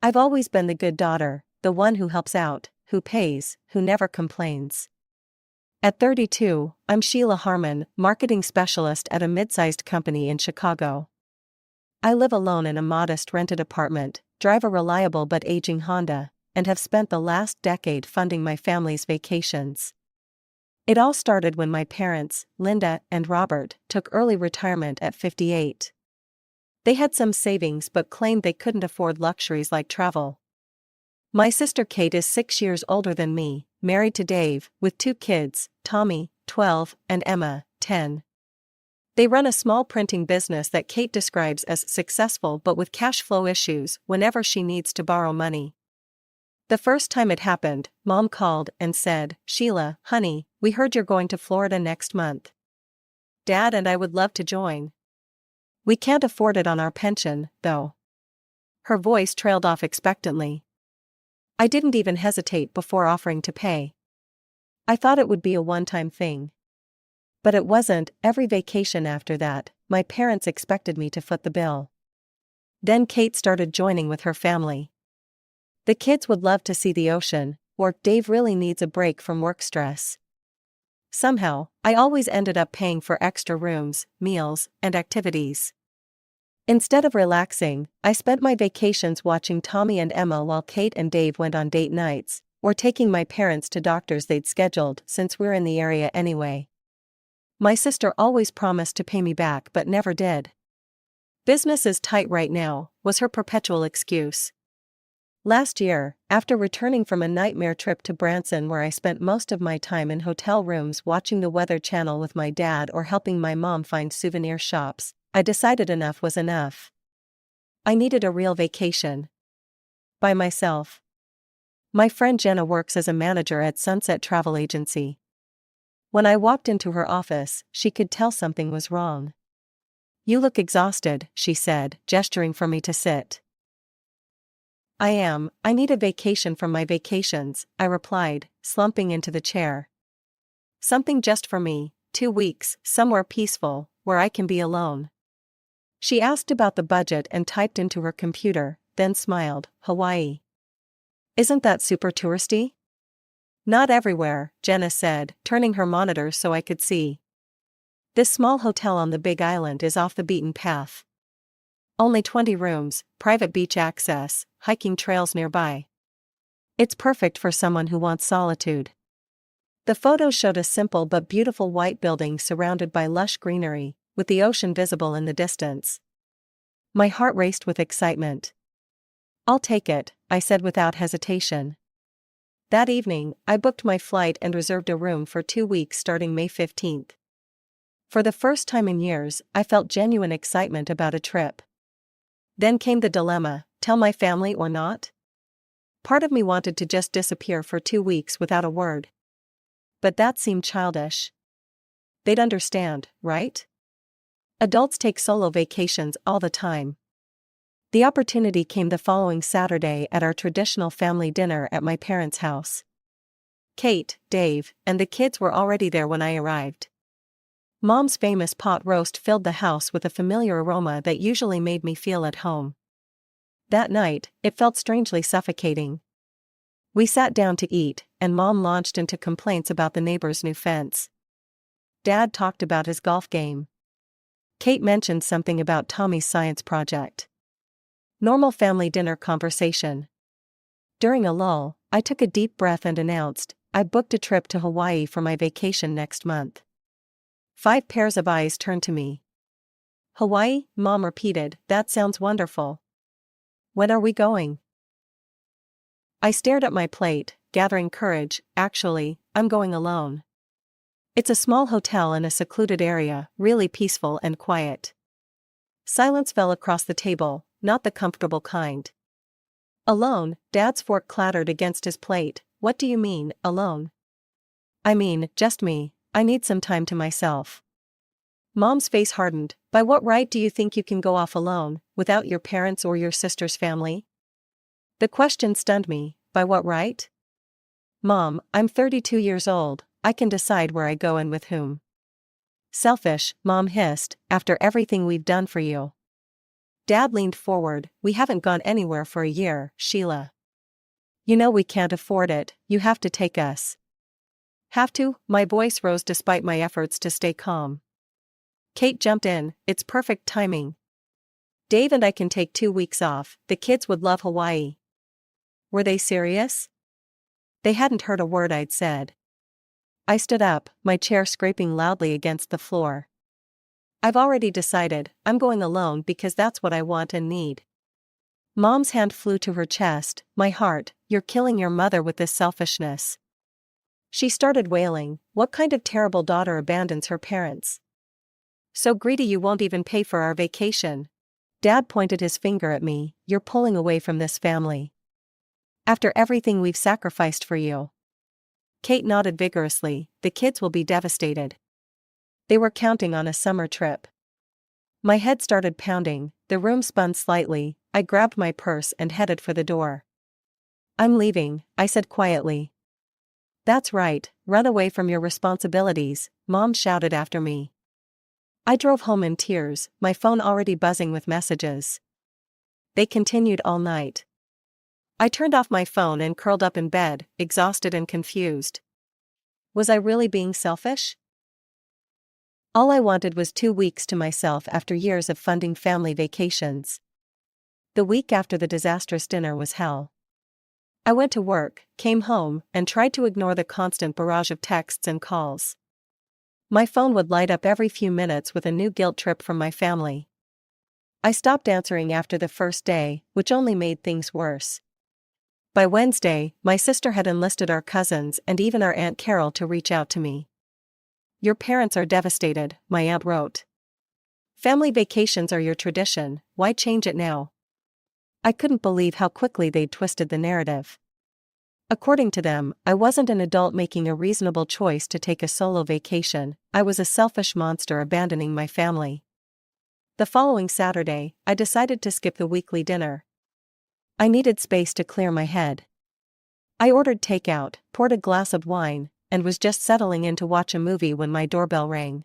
I've always been the good daughter, the one who helps out, who pays, who never complains. At 32, I'm Sheila Harmon, marketing specialist at a mid-sized company in Chicago. I live alone in a modest rented apartment, drive a reliable but aging Honda, and have spent the last decade funding my family's vacations. It all started when my parents, Linda and Robert, took early retirement at 58. They had some savings but claimed they couldn't afford luxuries like travel. My sister Kate is 6 years older than me, married to Dave, with 2 kids, Tommy, 12, and Emma, 10. They run a small printing business that Kate describes as successful but with cash flow issues whenever she needs to borrow money. The first time it happened, Mom called and said, "Sheila, honey, we heard you're going to Florida next month. Dad and I would love to join. We can't afford it on our pension, though." Her voice trailed off expectantly. I didn't even hesitate before offering to pay. I thought it would be a one-time thing. But it wasn't. Every vacation after that, my parents expected me to foot the bill. Then Kate started joining with her family. The kids would love to see the ocean, or Dave really needs a break from work stress. Somehow, I always ended up paying for extra rooms, meals, and activities. Instead of relaxing, I spent my vacations watching Tommy and Emma while Kate and Dave went on date nights, or taking my parents to doctors they'd scheduled since we're in the area anyway. My sister always promised to pay me back but never did. "Business is tight right now," was her perpetual excuse. Last year, after returning from a nightmare trip to Branson where I spent most of my time in hotel rooms watching the Weather Channel with my dad or helping my mom find souvenir shops, I decided enough was enough. I needed a real vacation. By myself. My friend Jenna works as a manager at Sunset Travel Agency. When I walked into her office, she could tell something was wrong. "You look exhausted," she said, gesturing for me to sit. "I am. I need a vacation from my vacations," I replied, slumping into the chair. "Something just for me, 2 weeks, somewhere peaceful, where I can be alone." She asked about the budget and typed into her computer, then smiled. "Hawaii. Isn't that super touristy?" "Not everywhere," Jenna said, turning her monitor so I could see. "This small hotel on the Big Island is off the beaten path. Only 20 rooms, private beach access, hiking trails nearby. It's perfect for someone who wants solitude." The photos showed a simple but beautiful white building surrounded by lush greenery, with the ocean visible in the distance. My heart raced with excitement. "I'll take it," I said without hesitation. That evening, I booked my flight and reserved a room for 2 weeks starting May 15th. For the first time in years, I felt genuine excitement about a trip. Then came the dilemma: tell my family or not? Part of me wanted to just disappear for 2 weeks without a word. But that seemed childish. They'd understand, right? Adults take solo vacations all the time. The opportunity came the following Saturday at our traditional family dinner at my parents' house. Kate, Dave, and the kids were already there when I arrived. Mom's famous pot roast filled the house with a familiar aroma that usually made me feel at home. That night, it felt strangely suffocating. We sat down to eat, and Mom launched into complaints about the neighbor's new fence. Dad talked about his golf game. Kate mentioned something about Tommy's science project. Normal family dinner conversation. During a lull, I took a deep breath and announced, "I booked a trip to Hawaii for my vacation next month." 5 pairs of eyes turned to me. "Hawaii?" Mom repeated. "That sounds wonderful. When are we going?" I stared at my plate, gathering courage. "Actually, I'm going alone. It's a small hotel in a secluded area, really peaceful and quiet." Silence fell across the table, not the comfortable kind. "Alone?" Dad's fork clattered against his plate. "What do you mean, alone?" "I mean, just me. I need some time to myself." Mom's face hardened. "By what right do you think you can go off alone, without your parents or your sister's family?" The question stunned me. By what right? "Mom, I'm 32 years old, I can decide where I go and with whom." "Selfish," Mom hissed, "after everything we've done for you." Dad leaned forward. We haven't gone anywhere for a year, Sheila. You know we can't afford it, you have to take us. Have to? My voice rose despite my efforts to stay calm. Kate jumped in, it's perfect timing. Dave and I can take 2 weeks off, the kids would love Hawaii. Were they serious? They hadn't heard a word I'd said. I stood up, my chair scraping loudly against the floor. I've already decided, I'm going alone because that's what I want and need. Mom's hand flew to her chest. My heart, you're killing your mother with this selfishness. She started wailing, what kind of terrible daughter abandons her parents? So greedy you won't even pay for our vacation. Dad pointed his finger at me, you're pulling away from this family. After everything we've sacrificed for you. Kate nodded vigorously, the kids will be devastated. They were counting on a summer trip. My head started pounding, the room spun slightly, I grabbed my purse and headed for the door. I'm leaving, I said quietly. That's right, run away from your responsibilities, Mom shouted after me. I drove home in tears, my phone already buzzing with messages. They continued all night. I turned off my phone and curled up in bed, exhausted and confused. Was I really being selfish? All I wanted was 2 weeks to myself after years of funding family vacations. The week after the disastrous dinner was hell. I went to work, came home, and tried to ignore the constant barrage of texts and calls. My phone would light up every few minutes with a new guilt trip from my family. I stopped answering after the first day, which only made things worse. By Wednesday, my sister had enlisted our cousins and even our Aunt Carol to reach out to me. Your parents are devastated, my aunt wrote. Family vacations are your tradition, why change it now? I couldn't believe how quickly they'd twisted the narrative. According to them, I wasn't an adult making a reasonable choice to take a solo vacation, I was a selfish monster abandoning my family. The following Saturday, I decided to skip the weekly dinner. I needed space to clear my head. I ordered takeout, poured a glass of wine, and was just settling in to watch a movie when my doorbell rang.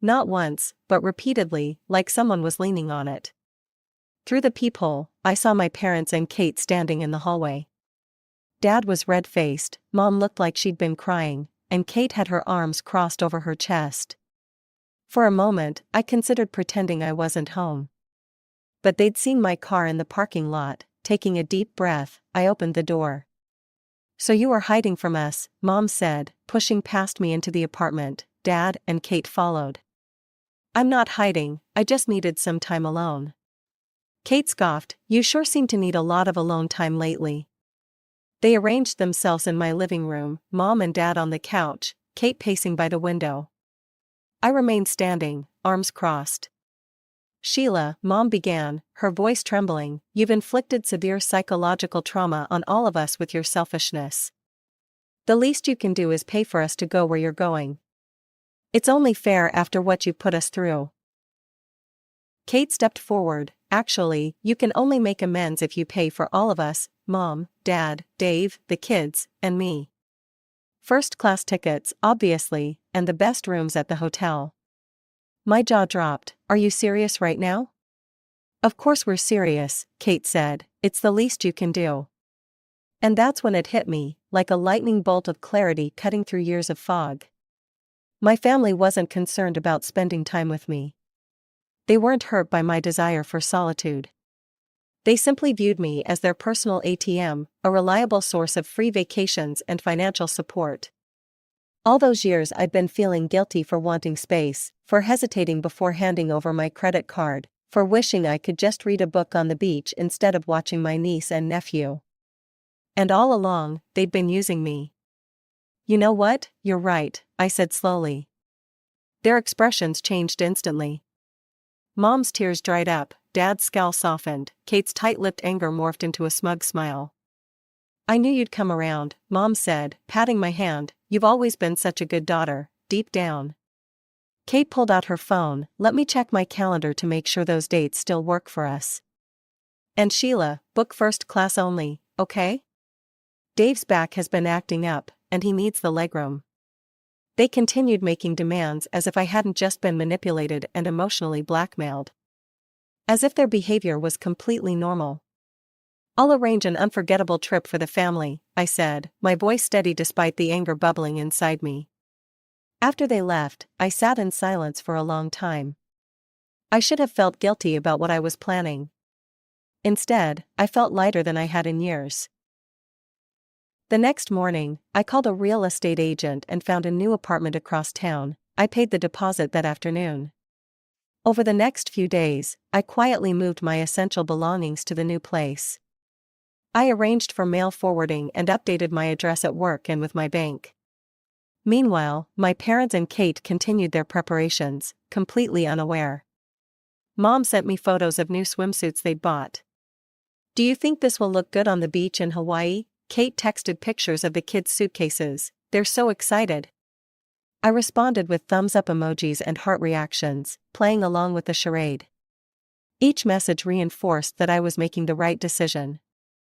Not once, but repeatedly, like someone was leaning on it. Through the peephole, I saw my parents and Kate standing in the hallway. Dad was red-faced, Mom looked like she'd been crying, and Kate had her arms crossed over her chest. For a moment, I considered pretending I wasn't home. But they'd seen my car in the parking lot. Taking a deep breath, I opened the door. So you are hiding from us, Mom said, pushing past me into the apartment. Dad and Kate followed. I'm not hiding, I just needed some time alone. Kate scoffed, you sure seem to need a lot of alone time lately. They arranged themselves in my living room, Mom and Dad on the couch, Kate pacing by the window. I remained standing, arms crossed. Sheila, Mom began, her voice trembling, you've inflicted severe psychological trauma on all of us with your selfishness. The least you can do is pay for us to go where you're going. It's only fair after what you put us through. Kate stepped forward, actually, you can only make amends if you pay for all of us, Mom, Dad, Dave, the kids, and me. First-class tickets, obviously, and the best rooms at the hotel. My jaw dropped, are you serious right now? Of course we're serious, Kate said, it's the least you can do. And that's when it hit me, like a lightning bolt of clarity cutting through years of fog. My family wasn't concerned about spending time with me. They weren't hurt by my desire for solitude. They simply viewed me as their personal ATM, a reliable source of free vacations and financial support. All those years I'd been feeling guilty for wanting space, for hesitating before handing over my credit card, for wishing I could just read a book on the beach instead of watching my niece and nephew. And all along, they'd been using me. You know what, you're right, I said slowly. Their expressions changed instantly. Mom's tears dried up, Dad's scowl softened, Kate's tight-lipped anger morphed into a smug smile. I knew you'd come around, Mom said, patting my hand, you've always been such a good daughter, deep down. Kate pulled out her phone, let me check my calendar to make sure those dates still work for us. And Sheila, book first class only, okay? Dave's back has been acting up, and he needs the legroom. They continued making demands as if I hadn't just been manipulated and emotionally blackmailed. As if their behavior was completely normal. "I'll arrange an unforgettable trip for the family," I said, my voice steady despite the anger bubbling inside me. After they left, I sat in silence for a long time. I should have felt guilty about what I was planning. Instead, I felt lighter than I had in years. The next morning, I called a real estate agent and found a new apartment across town. I paid the deposit that afternoon. Over the next few days, I quietly moved my essential belongings to the new place. I arranged for mail forwarding and updated my address at work and with my bank. Meanwhile, my parents and Kate continued their preparations, completely unaware. Mom sent me photos of new swimsuits they'd bought. "Do you think this will look good on the beach in Hawaii?" Kate texted pictures of the kids' suitcases. "They're so excited." I responded with thumbs up emojis and heart reactions, playing along with the charade. Each message reinforced that I was making the right decision.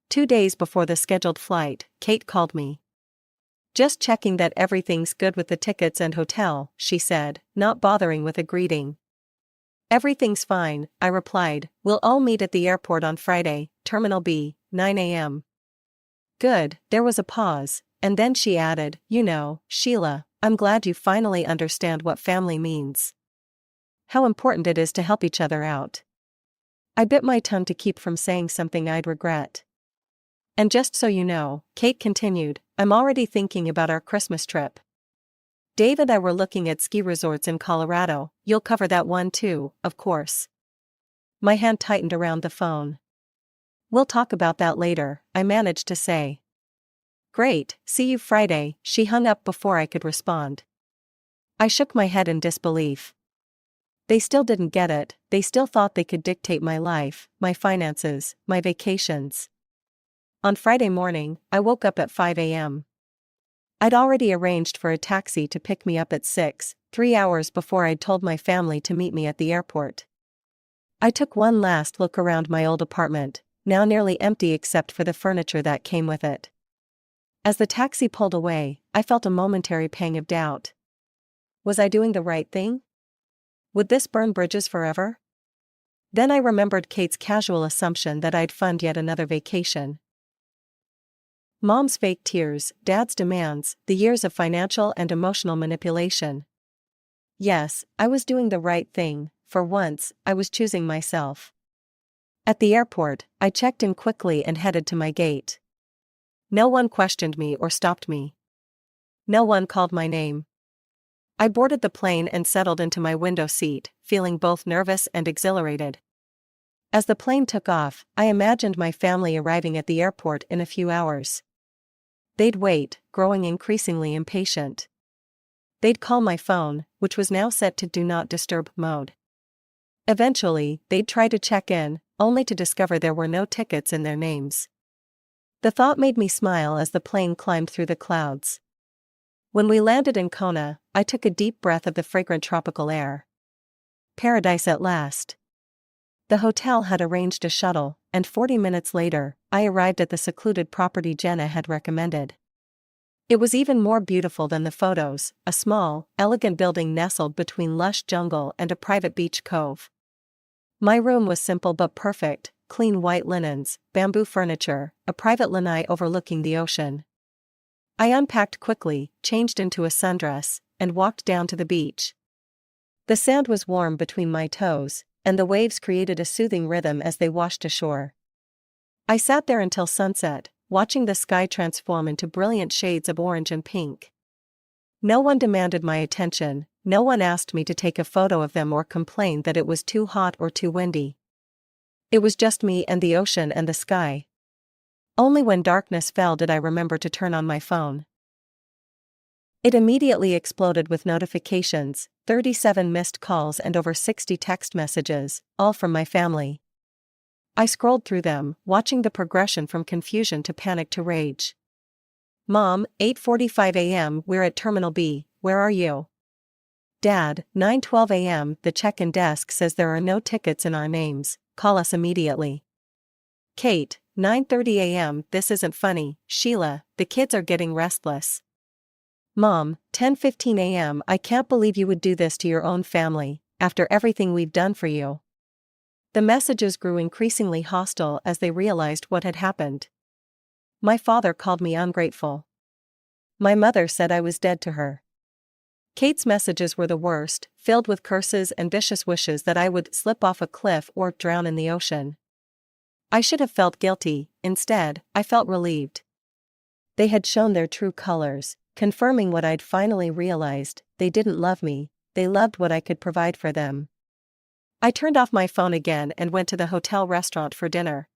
2 days before the scheduled flight, Kate called me. "Just checking that everything's good with the tickets and hotel," she said, not bothering with a greeting. "Everything's fine," I replied. "We'll all meet at the airport on Friday, Terminal B, 9 a.m. "Good." There was a pause, and then she added, "You know, Sheila, I'm glad you finally understand what family means. How important it is to help each other out." I bit my tongue to keep from saying something I'd regret. "And just so you know," Kate continued, "I'm already thinking about our Christmas trip. Dave and I were looking at ski resorts in Colorado. You'll cover that one too, of course." My hand tightened around the phone. "We'll talk about that later," I managed to say. "Great, see you Friday." She hung up before I could respond. I shook my head in disbelief. They still didn't get it. They still thought they could dictate my life, my finances, my vacations. On Friday morning, I woke up at 5 a.m. I'd already arranged for a taxi to pick me up at 6, 3 hours before I'd told my family to meet me at the airport. I took one last look around my old apartment, now nearly empty except for the furniture that came with it. As the taxi pulled away, I felt a momentary pang of doubt. Was I doing the right thing? Would this burn bridges forever? Then I remembered Kate's casual assumption that I'd fund yet another vacation. Mom's fake tears, Dad's demands, the years of financial and emotional manipulation. Yes, I was doing the right thing. For once, I was choosing myself. At the airport, I checked in quickly and headed to my gate. No one questioned me or stopped me. No one called my name. I boarded the plane and settled into my window seat, feeling both nervous and exhilarated. As the plane took off, I imagined my family arriving at the airport in a few hours. They'd wait, growing increasingly impatient. They'd call my phone, which was now set to Do Not Disturb mode. Eventually, they'd try to check in, only to discover there were no tickets in their names. The thought made me smile as the plane climbed through the clouds. When we landed in Kona, I took a deep breath of the fragrant tropical air. Paradise at last. The hotel had arranged a shuttle, and 40 minutes later, I arrived at the secluded property Jenna had recommended. It was even more beautiful than the photos, a small, elegant building nestled between lush jungle and a private beach cove. My room was simple but perfect, clean white linens, bamboo furniture, a private lanai overlooking the ocean. I unpacked quickly, changed into a sundress, and walked down to the beach. The sand was warm between my toes, and the waves created a soothing rhythm as they washed ashore. I sat there until sunset, watching the sky transform into brilliant shades of orange and pink. No one demanded my attention, no one asked me to take a photo of them or complained that it was too hot or too windy. It was just me and the ocean and the sky. Only when darkness fell did I remember to turn on my phone. It immediately exploded with notifications, 37 missed calls and over 60 text messages, all from my family. I scrolled through them, watching the progression from confusion to panic to rage. "Mom, 8:45 a.m. We're at Terminal B, where are you?" "Dad, 9:12 a.m. The check-in desk says there are no tickets in our names, call us immediately." Kate, 9:30 a.m. This isn't funny, Sheila, the kids are getting restless. Mom, 10:15 a.m. I can't believe you would do this to your own family, after everything we've done for you. The messages grew increasingly hostile as they realized what had happened. My father called me ungrateful. My mother said I was dead to her. Kate's messages were the worst, filled with curses and vicious wishes that I would slip off a cliff or drown in the ocean. I should have felt guilty. Instead, I felt relieved. They had shown their true colors, confirming what I'd finally realized: they didn't love me, they loved what I could provide for them. I turned off my phone again and went to the hotel restaurant for dinner.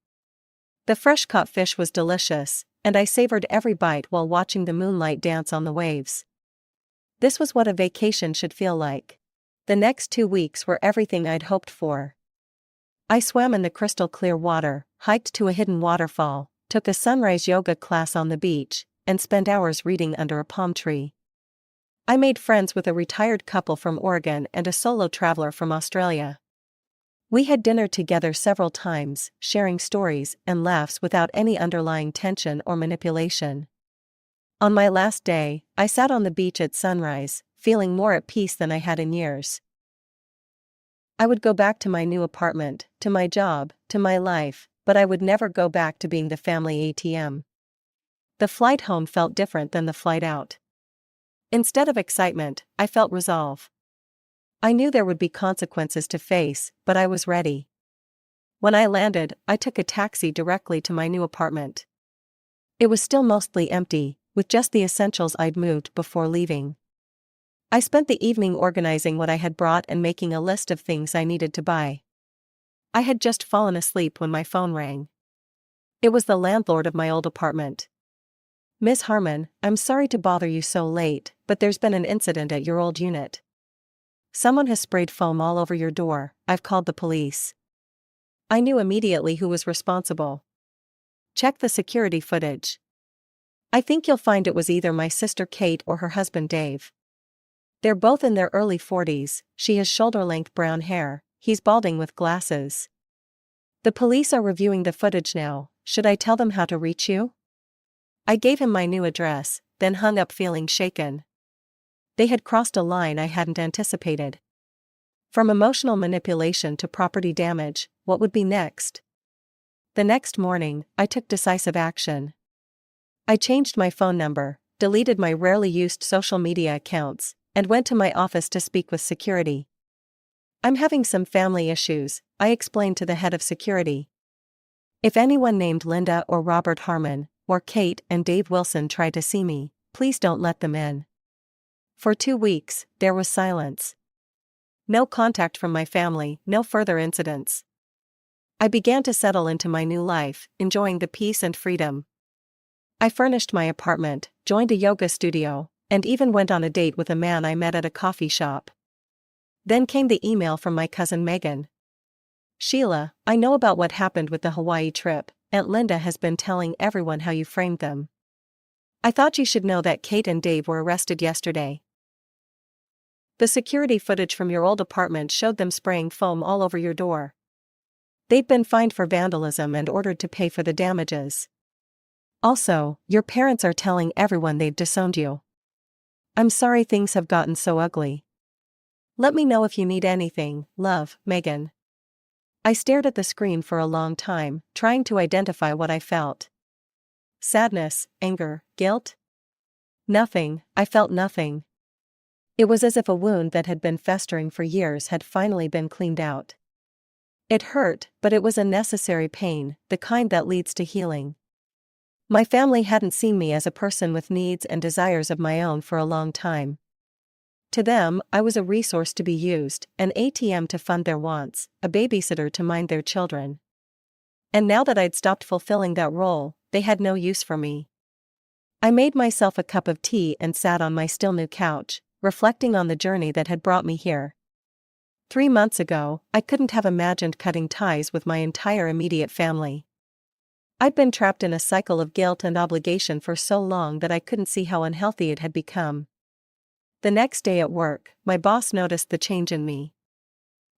The fresh-caught fish was delicious, and I savored every bite while watching the moonlight dance on the waves. This was what a vacation should feel like. The next 2 weeks were everything I'd hoped for. I swam in the crystal-clear water, hiked to a hidden waterfall, took a sunrise yoga class on the beach, and spent hours reading under a palm tree. I made friends with a retired couple from Oregon and a solo traveler from Australia. We had dinner together several times, sharing stories and laughs without any underlying tension or manipulation. On my last day, I sat on the beach at sunrise, feeling more at peace than I had in years. I would go back to my new apartment, to my job, to my life, but I would never go back to being the family ATM. The flight home felt different than the flight out. Instead of excitement, I felt resolve. I knew there would be consequences to face, but I was ready. When I landed, I took a taxi directly to my new apartment. It was still mostly empty, with just the essentials I'd moved before leaving. I spent the evening organizing what I had brought and making a list of things I needed to buy. I had just fallen asleep when my phone rang. It was the landlord of my old apartment. "Miss Harmon, I'm sorry to bother you so late, but there's been an incident at your old unit. Someone has sprayed foam all over your door. I've called the police." I knew immediately who was responsible. "Check the security footage. I think you'll find it was either my sister Kate or her husband Dave. They're both in their early 40s, she has shoulder-length brown hair, he's balding with glasses. The police are reviewing the footage now. Should I tell them how to reach you?" I gave him my new address, then hung up feeling shaken. They had crossed a line I hadn't anticipated. From emotional manipulation to property damage, what would be next? The next morning, I took decisive action. I changed my phone number, deleted my rarely used social media accounts, and went to my office to speak with security. "I'm having some family issues," I explained to the head of security. "If anyone named Linda or Robert Harmon, or Kate and Dave Wilson try to see me, please don't let them in." For 2 weeks, there was silence. No contact from my family, no further incidents. I began to settle into my new life, enjoying the peace and freedom. I furnished my apartment, joined a yoga studio, and even went on a date with a man I met at a coffee shop. Then came the email from my cousin Megan. "Sheila, I know about what happened with the Hawaii trip. Aunt Linda has been telling everyone how you framed them. I thought you should know that Kate and Dave were arrested yesterday. The security footage from your old apartment showed them spraying foam all over your door. They've been fined for vandalism and ordered to pay for the damages. Also, your parents are telling everyone they've disowned you. I'm sorry things have gotten so ugly. Let me know if you need anything. Love, Megan." I stared at the screen for a long time, trying to identify what I felt. Sadness, anger, guilt? Nothing. I felt nothing. It was as if a wound that had been festering for years had finally been cleaned out. It hurt, but it was a necessary pain, the kind that leads to healing. My family hadn't seen me as a person with needs and desires of my own for a long time. To them, I was a resource to be used, an ATM to fund their wants, a babysitter to mind their children. And now that I'd stopped fulfilling that role, they had no use for me. I made myself a cup of tea and sat on my still new couch, reflecting on the journey that had brought me here. 3 months ago, I couldn't have imagined cutting ties with my entire immediate family. I'd been trapped in a cycle of guilt and obligation for so long that I couldn't see how unhealthy it had become. The next day at work, my boss noticed the change in me.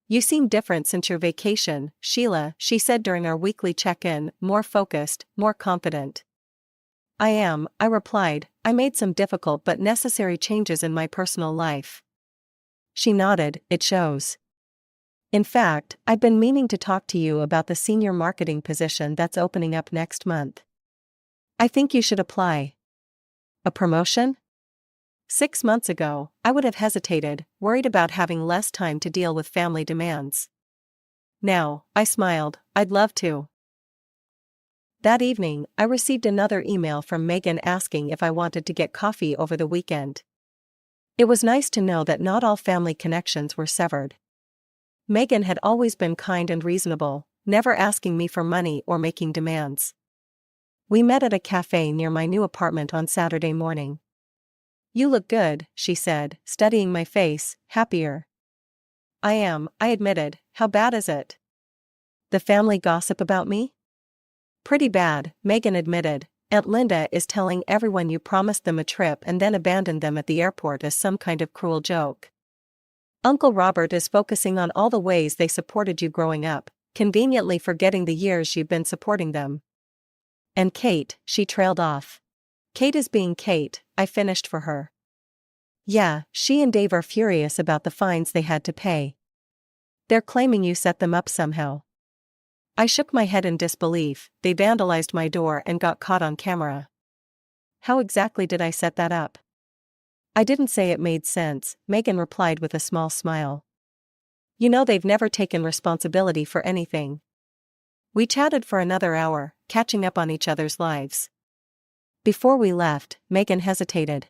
"You seem different since your vacation, Sheila," she said during our weekly check-in, "more focused, more confident." "I am," I replied. "I made some difficult but necessary changes in my personal life." She nodded. "It shows." In fact, I've been meaning to talk to you about the senior marketing position that's opening up next month. I think you should apply. A promotion? 6 months ago, I would have hesitated, worried about having less time to deal with family demands. Now, I smiled, I'd love to. That evening, I received another email from Megan asking if I wanted to get coffee over the weekend. It was nice to know that not all family connections were severed. Megan had always been kind and reasonable, never asking me for money or making demands. We met at a cafe near my new apartment on Saturday morning. "You look good," she said, studying my face, happier. "I am," I admitted. "How bad is it?" "The family gossip about me?" "Pretty bad," Megan admitted. "Aunt Linda is telling everyone you promised them a trip and then abandoned them at the airport as some kind of cruel joke. Uncle Robert is focusing on all the ways they supported you growing up, conveniently forgetting the years you've been supporting them. And Kate," she trailed off. "Kate is being Kate," I finished for her. "Yeah, she and Dave are furious about the fines they had to pay. They're claiming you set them up somehow." I shook my head in disbelief. "They vandalized my door and got caught on camera." "How exactly did I set that up?" "I didn't say it made sense," Megan replied with a small smile. "You know they've never taken responsibility for anything." We chatted for another hour, catching up on each other's lives. Before we left, Megan hesitated.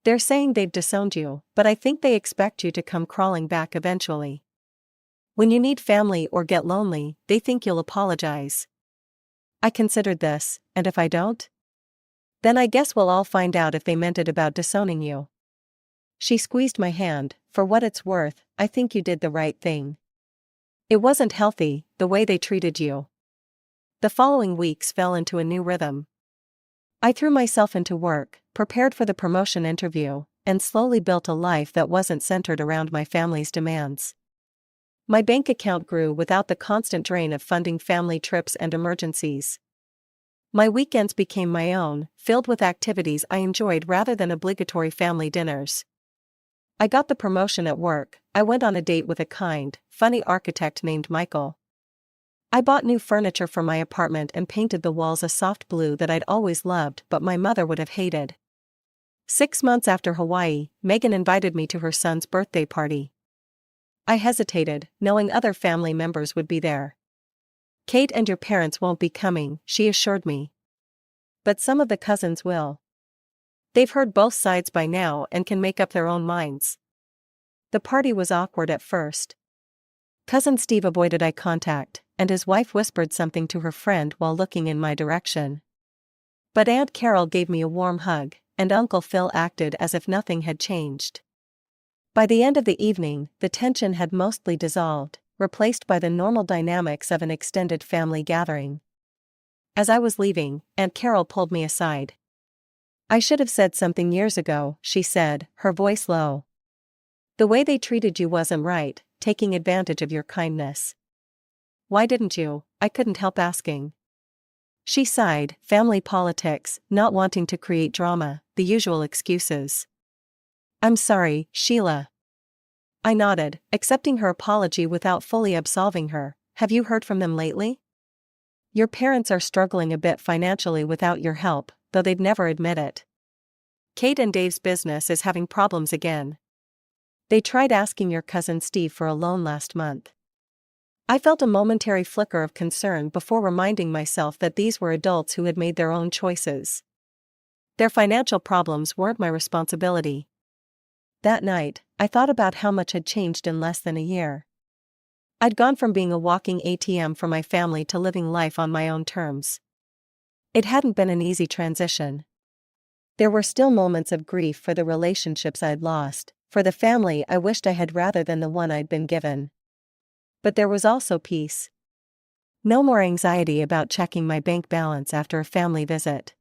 "They're saying they've disowned you, but I think they expect you to come crawling back eventually. When you need family or get lonely, they think you'll apologize." I considered this, and if I don't? Then I guess we'll all find out if they meant it about disowning you. She squeezed my hand. "For what it's worth, I think you did the right thing. It wasn't healthy, the way they treated you." The following weeks fell into a new rhythm. I threw myself into work, prepared for the promotion interview, and slowly built a life that wasn't centered around my family's demands. My bank account grew without the constant drain of funding family trips and emergencies. My weekends became my own, filled with activities I enjoyed rather than obligatory family dinners. I got the promotion at work. I went on a date with a kind, funny architect named Michael. I bought new furniture for my apartment and painted the walls a soft blue that I'd always loved but my mother would have hated. 6 months after Hawaii, Megan invited me to her son's birthday party. I hesitated, knowing other family members would be there. "Kate and your parents won't be coming," she assured me. "But some of the cousins will. They've heard both sides by now and can make up their own minds." The party was awkward at first. Cousin Steve avoided eye contact, and his wife whispered something to her friend while looking in my direction. But Aunt Carol gave me a warm hug, and Uncle Phil acted as if nothing had changed. By the end of the evening, the tension had mostly dissolved, replaced by the normal dynamics of an extended family gathering. As I was leaving, Aunt Carol pulled me aside. "I should have said something years ago," she said, her voice low. "The way they treated you wasn't right, taking advantage of your kindness." "Why didn't you?" I couldn't help asking. She sighed. "Family politics, not wanting to create drama, the usual excuses." "I'm sorry, Sheila." I nodded, accepting her apology without fully absolving her. "Have you heard from them lately?" "Your parents are struggling a bit financially without your help, though they'd never admit it. Kate and Dave's business is having problems again. They tried asking your cousin Steve for a loan last month." I felt a momentary flicker of concern before reminding myself that these were adults who had made their own choices. Their financial problems weren't my responsibility. That night, I thought about how much had changed in less than a year. I'd gone from being a walking ATM for my family to living life on my own terms. It hadn't been an easy transition. There were still moments of grief for the relationships I'd lost, for the family I wished I had rather than the one I'd been given. But there was also peace. No more anxiety about checking my bank balance after a family visit.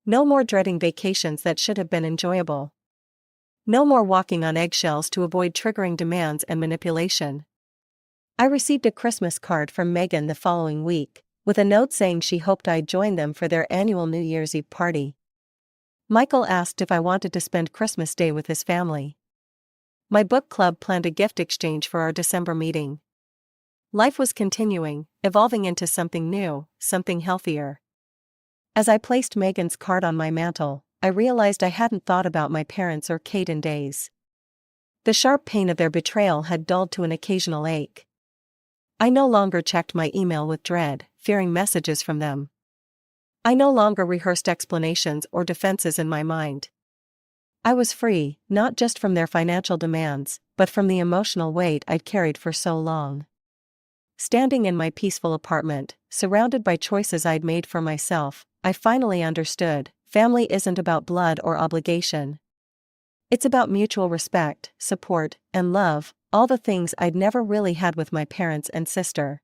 No more dreading vacations that should have been enjoyable. No more walking on eggshells to avoid triggering demands and manipulation. I received a Christmas card from Megan the following week, with a note saying she hoped I'd join them for their annual New Year's Eve party. Michael asked if I wanted to spend Christmas Day with his family. My book club planned a gift exchange for our December meeting. Life was continuing, evolving into something new, something healthier. As I placed Megan's card on my mantle, I realized I hadn't thought about my parents or Kate in days. The sharp pain of their betrayal had dulled to an occasional ache. I no longer checked my email with dread, fearing messages from them. I no longer rehearsed explanations or defenses in my mind. I was free, not just from their financial demands, but from the emotional weight I'd carried for so long. Standing in my peaceful apartment, surrounded by choices I'd made for myself, I finally understood, family isn't about blood or obligation. It's about mutual respect, support, and love, all the things I'd never really had with my parents and sister.